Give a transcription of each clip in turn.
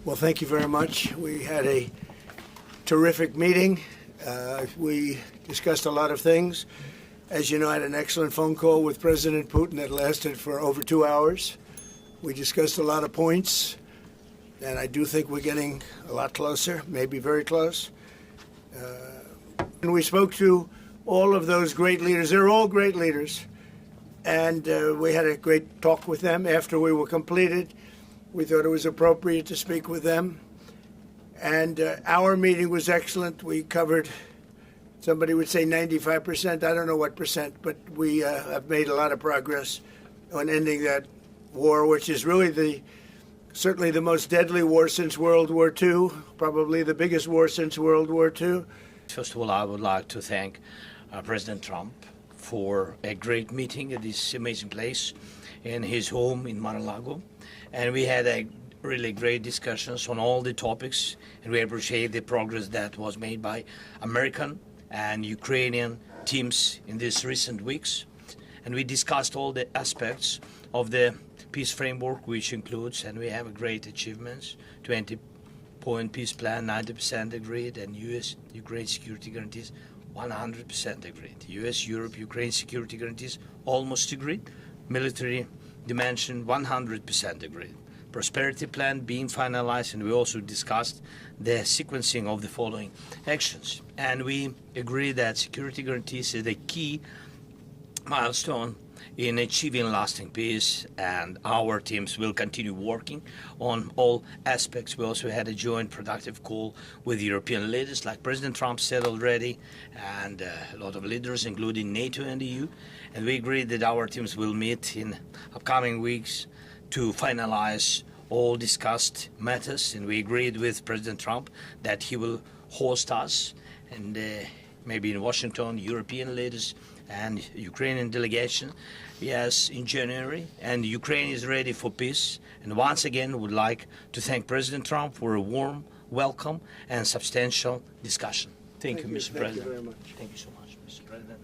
Well, thank you very much. We had a terrific meeting. We discussed a lot of things. As you know, I had an excellent phone call with President Putin that lasted for over 2 hours. We discussed a lot of points, and I do think we're getting a lot closer, maybe very close. And we spoke to all of those great leaders. They're all great leaders. And we had a great talk with them after we were completed. We thought it was appropriate to speak with them. And our meeting was excellent. We covered, somebody would say 95%. I don't know what percent, but we have made a lot of progress on ending that war, which is really certainly the most deadly war since World War II, probably the biggest war since World War II. First of all, I would like to thank President Trump for a great meeting at this amazing place in his home in Mar-a-Lago. And we had a really great discussions on all the topics, and we appreciate the progress that was made by American and Ukrainian teams in these recent weeks. And we discussed all the aspects of the peace framework, which includes, and we have great achievements, 20-point peace plan, 90% agreed, and U.S. Ukraine security guarantees 100% agreed. U.S. Europe Ukraine security guarantees almost agreed. Military dimension 100% agreed. Prosperity plan being finalized, and we also discussed the sequencing of the following actions. And we agree that security guarantees is a key milestone in achieving lasting peace, and our teams will continue working on all aspects. We also had a joint productive call with European leaders, like President Trump said already, and a lot of leaders, including NATO and the EU. And we agreed that our teams will meet in upcoming weeks to finalize all discussed matters. And we agreed with President Trump that he will host us, and maybe in Washington, European leaders and Ukrainian delegation, yes, in January. And Ukraine is ready for peace. And once again, would like to thank President Trump for a warm welcome and substantial discussion. Thank you, Mr. President. Thank you very much. Thank you so much, Mr. President.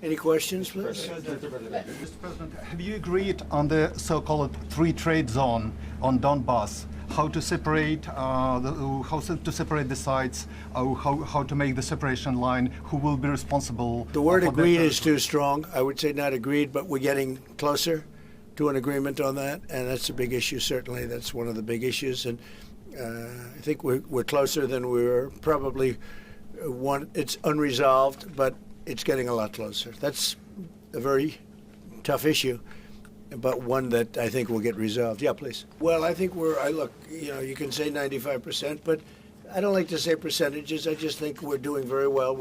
Any questions, please? Mr. President, have you agreed on the so-called free trade zone on Donbass? How to separate the sides? How to make the separation line? Who will be responsible? The word agreed is too strong. I would say not agreed, but we're getting closer to an agreement on that, and that's a big issue. Certainly, that's one of the big issues, and I think we're closer than we were. Probably it's unresolved, but it's getting a lot closer. That's a very tough issue, but one that I think will get resolved. Yeah, please. Well, I think look, you can say 95%, but I don't like to say percentages. I just think we're doing very well.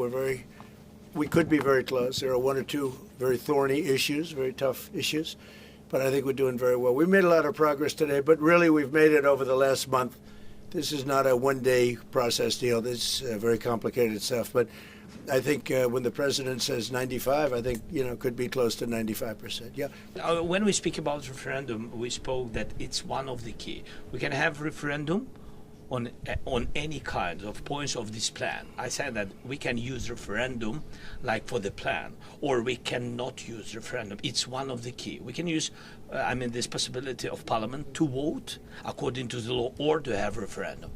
We could be very close. There are one or two very thorny issues, very tough issues, but I think we're doing very well. We made a lot of progress today, but really we've made it over the last month. This is not a one-day process deal. This is very complicated stuff, but I think when the president says 95, I think, could be close to 95%. Yeah. When we speak about referendum, we spoke that it's one of the key. We can have referendum on any kind of points of this plan. I said that we can use referendum like for the plan, or we cannot use referendum. It's one of the key. We can use, this possibility of parliament to vote according to the law or to have referendum.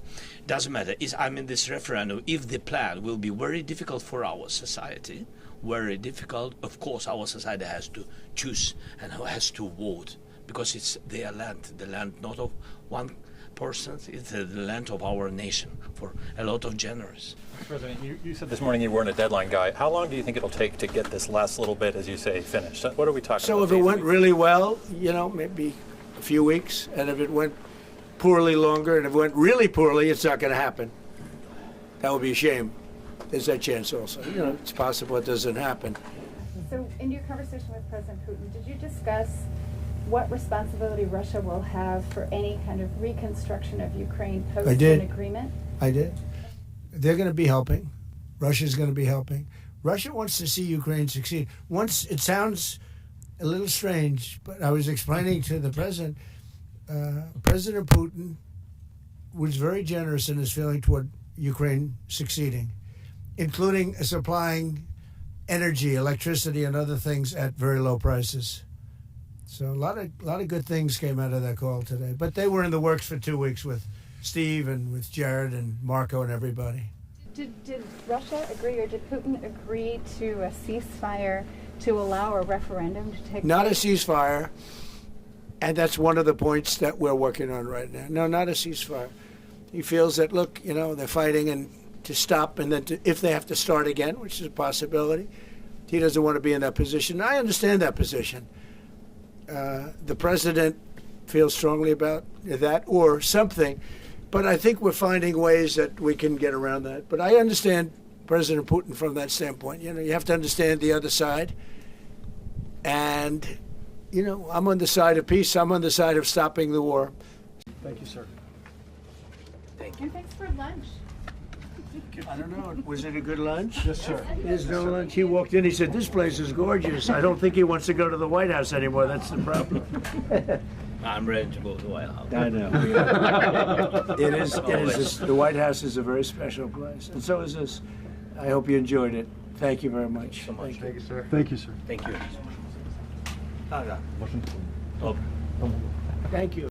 Doesn't matter. This referendum, if the plan will be very difficult for our society, very difficult, of course our society has to choose and has to vote, because it's their land, the land not of one person, it's the land of our nation for a lot of generations. President, you said this morning you weren't a deadline guy. How long do you think it'll take to get this last little bit, as you say, finished? What are we talking about? So if it went really well, maybe a few weeks, and if it went poorly longer, and if it went really poorly, it's not going to happen. That would be a shame. There's that chance also. It's possible it doesn't happen. So in your conversation with President Putin, did you discuss what responsibility Russia will have for any kind of reconstruction of Ukraine post an agreement? I did. They're going to be helping. Russia's going to be helping. Russia wants to see Ukraine succeed. It sounds a little strange, but I was explaining to the president, President Putin was very generous in his feeling toward Ukraine succeeding, including supplying energy, electricity, and other things at very low prices. So a lot of good things came out of that call today. But they were in the works for 2 weeks with Steve and with Jared and Marco and everybody. Did Russia agree, or did Putin agree to a ceasefire to allow a referendum to take Not a place? ceasefire, and that's one of the points that we're working on right now. No, not a ceasefire. He feels that, look, you know, they're fighting and to stop, and then if they have to start again, which is a possibility, he doesn't want to be in that position. I understand that position. The president feels strongly about that or something, but I think we're finding ways that we can get around that. But I understand President Putin from that standpoint. You know, you have to understand the other side. And, you know, I'm on the side of peace. I'm on the side of stopping the war. Thank you, sir. And thanks for lunch. I don't know. Was it a good lunch? Yes, sir. There's no lunch. He walked in. He said, "This place is gorgeous." I don't think he wants to go to the White House anymore. That's the problem. I'm ready to go to the White House. I know. It is. The White House is a very special place, and so is this. I hope you enjoyed it. Thank you very much. So much. Thank you, sir. Thank you, sir. Thank you. Thank you.